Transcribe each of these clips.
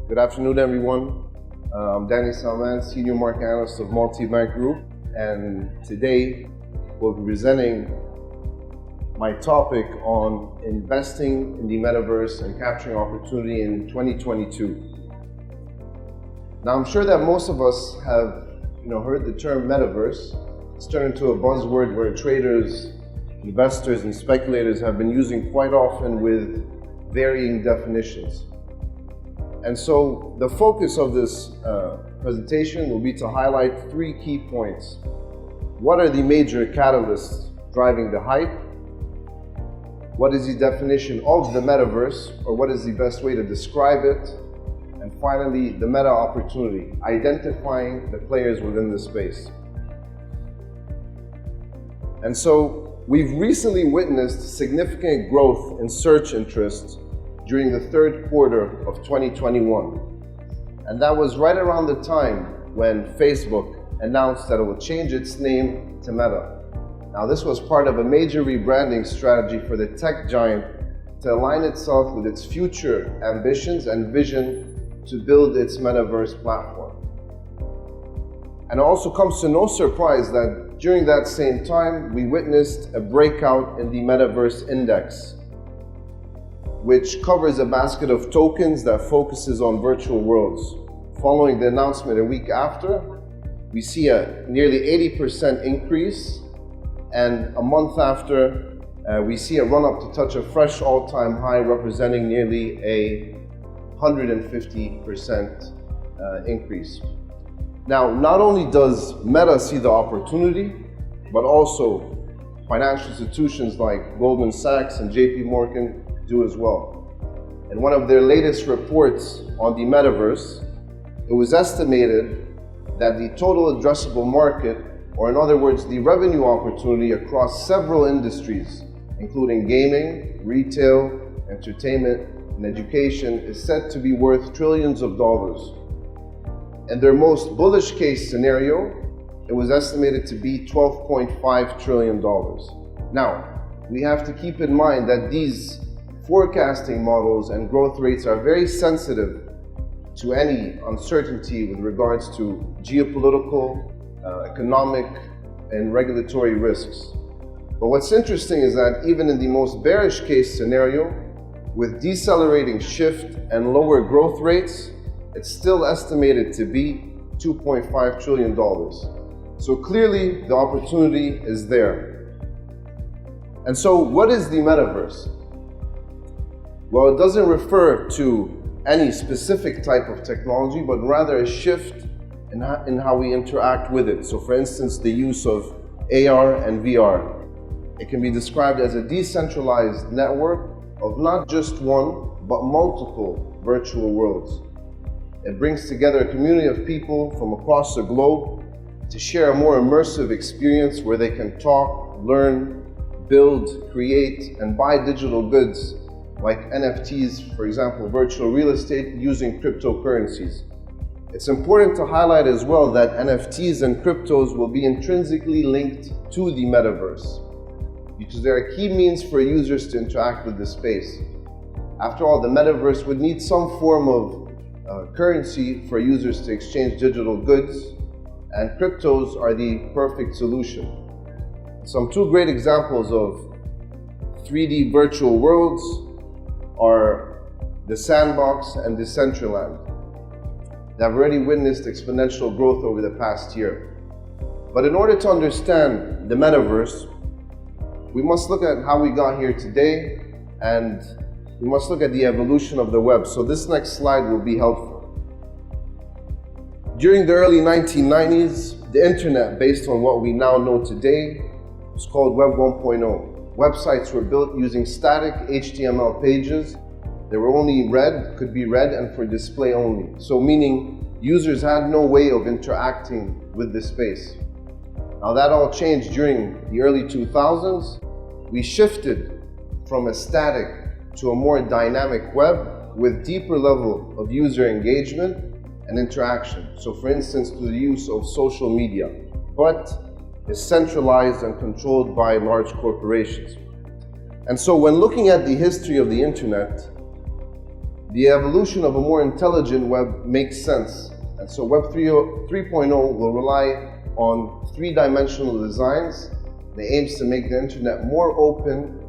Good afternoon, everyone. I'm Salman, Senior Market Analyst of MultiBank Group, and today we'll be presenting my topic on investing in the Metaverse and capturing opportunity in 2022. Now, I'm sure that most of us have heard the term Metaverse. It's turned into a buzzword where traders, investors, and speculators have been using quite often with varying definitions. And so the focus of this presentation will be to highlight three key points. What are the major catalysts driving the hype? What is the definition of the Metaverse, or what is the best way to describe it? And finally, the meta opportunity, identifying the players within the space. And so we've recently witnessed significant growth in search interest during the third quarter of 2021. And that was right around the time when Facebook announced that it would change its name to Meta. Now, this was part of a major rebranding strategy for the tech giant to align itself with its future ambitions and vision to build its Metaverse platform. And it also comes to no surprise that during that same time, we witnessed a breakout in the Metaverse index, which covers a basket of tokens that focuses on virtual worlds. Following the announcement a week after, we see a nearly 80% increase, and a month after, we see a run-up to touch a fresh all-time high representing nearly a 150% increase. Now, not only does Meta see the opportunity, but also financial institutions like Goldman Sachs and JP Morgan do as well. In one of their latest reports on the Metaverse, it was estimated that the total addressable market, or in other words, the revenue opportunity across several industries, including gaming, retail, entertainment, and education, is said to be worth trillions of dollars. In their most bullish case scenario, it was estimated to be $12.5 trillion. Now, we have to keep in mind that these forecasting models and growth rates are very sensitive to any uncertainty with regards to geopolitical, economic, and regulatory risks. But what's interesting is that even in the most bearish case scenario, with decelerating shift and lower growth rates, it's still estimated to be $2.5 trillion. So clearly, the opportunity is there. And so what is the Metaverse? Well, it doesn't refer to any specific type of technology, but rather a shift in how we interact with it. So for instance, the use of AR and VR. It can be described as a decentralized network of not just one, but multiple virtual worlds. It brings together a community of people from across the globe to share a more immersive experience where they can talk, learn, build, create, and buy digital goods like NFTs, for example, virtual real estate using cryptocurrencies. It's important to highlight as well that NFTs and cryptos will be intrinsically linked to the Metaverse because they are key means for users to interact with the space. After all, the Metaverse would need some form of currency for users to exchange digital goods, and cryptos are the perfect solution. Some two great examples of 3D virtual worlds are the Sandbox and Decentraland. They've already witnessed exponential growth over the past year. But in order to understand the Metaverse, we must look at how we got here today, and we must look at the evolution of the web. So this next slide will be helpful. During the early 1990s, the internet, based on what we now know today, was called Web 1.0. Websites were built using static HTML pages. They were only could be read and for display only. So meaning users had no way of interacting with the space. Now that all changed during the early 2000s. We shifted from a static to a more dynamic web with deeper level of user engagement and interaction. So for instance, through the use of social media, but is centralized and controlled by large corporations. And so when looking at the history of the internet, the evolution of a more intelligent web makes sense. And so Web 3.0 will rely on three-dimensional designs. It aims to make the internet more open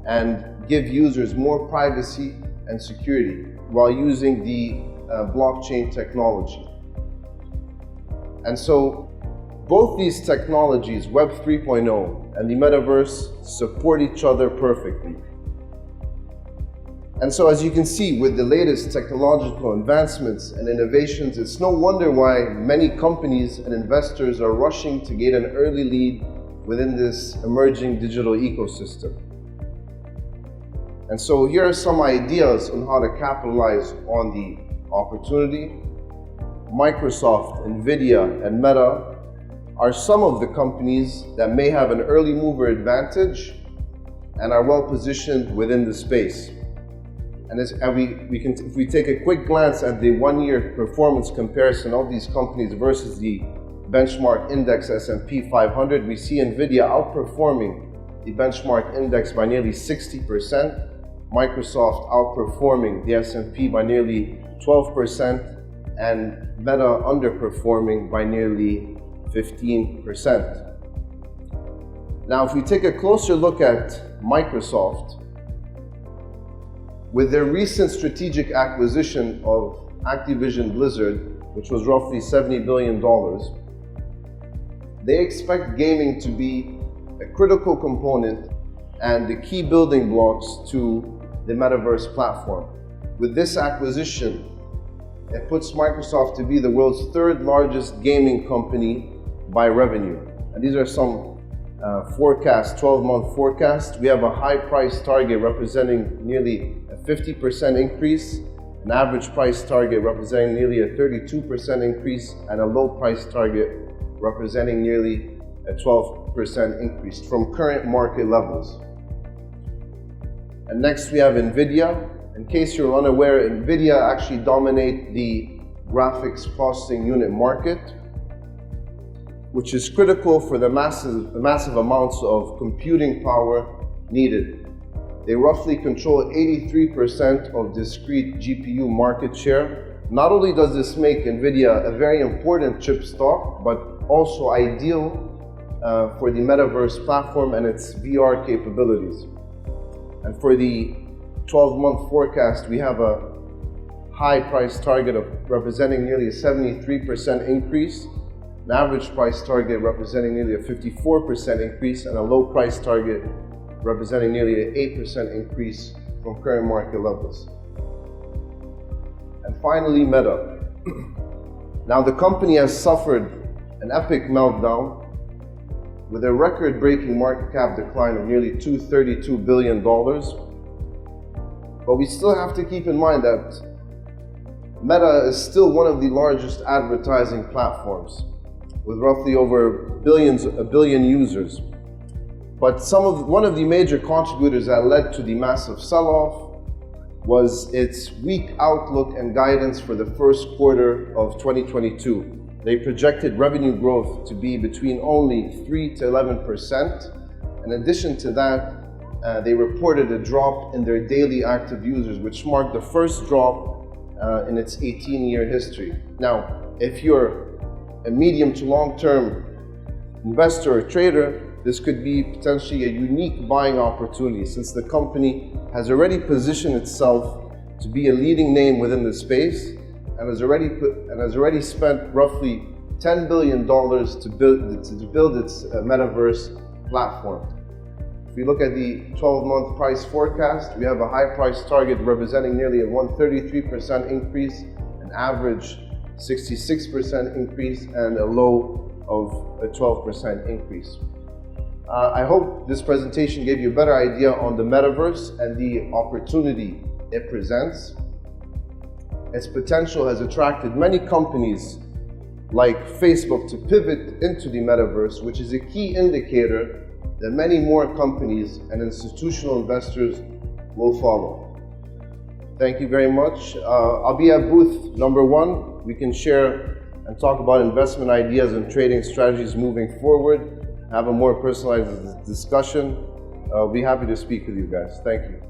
and give users more privacy and security while using the blockchain technology. And so both these technologies, Web 3.0 and the Metaverse, support each other perfectly. And so as you can see, with the latest technological advancements and innovations, it's no wonder why many companies and investors are rushing to get an early lead within this emerging digital ecosystem. And so here are some ideas on how to capitalize on the opportunity. Microsoft, Nvidia, and Meta are some of the companies that may have an early mover advantage and are well positioned within the space. And if we take a quick glance at the one-year performance comparison of these companies versus the benchmark index S&P 500, we see Nvidia outperforming the benchmark index by nearly 60%, Microsoft outperforming the S&P by nearly 12%, and Meta underperforming by nearly 15%. Now, if we take a closer look at Microsoft, with their recent strategic acquisition of Activision Blizzard, which was roughly $70 billion, they expect gaming to be a critical component and the key building blocks to the Metaverse platform. With this acquisition, it puts Microsoft to be the world's third largest gaming company by revenue. And these are some 12-month forecasts. We have a high price target representing nearly a 50% increase, an average price target representing nearly a 32% increase, and a low price target representing nearly a 12% increase from current market levels. And next we have Nvidia. In case you're unaware, Nvidia actually dominates the graphics processing unit market, which is critical for the massive amounts of computing power needed. They roughly control 83% of discrete GPU market share. Not only does this make Nvidia a very important chip stock, but also ideal for the Metaverse platform and its VR capabilities. And for the 12-month forecast, we have a high price target of representing nearly a 73% increase, an average price target representing nearly a 54% increase, and a low price target representing nearly an 8% increase from current market levels. And finally, Meta. Now, the company has suffered an epic meltdown with a record-breaking market cap decline of nearly $232 billion. But we still have to keep in mind that Meta is still one of the largest advertising platforms, with roughly over a billion users. But one of the major contributors that led to the massive sell-off was its weak outlook and guidance for the first quarter of 2022. They projected revenue growth to be between only 3 to 11%. In addition to that, they reported a drop in their daily active users, which marked the first drop in its 18-year history. Now, if you're a medium to long-term investor or trader, this could be potentially a unique buying opportunity, since the company has already positioned itself to be a leading name within the space and has already spent roughly $10 billion to build its Metaverse platform. If we look at the 12-month price forecast, we have a high price target representing nearly a 133% increase, an average 66% increase, and a low of a 12% increase. I hope this presentation gave you a better idea on the Metaverse and the opportunity it presents. Its potential has attracted many companies like Facebook to pivot into the Metaverse, which is a key indicator that many more companies and institutional investors will follow. Thank you very much. I'll be at booth number 1. We can share and talk about investment ideas and trading strategies moving forward, have a more personalized discussion. I'll be happy to speak with you guys. Thank you.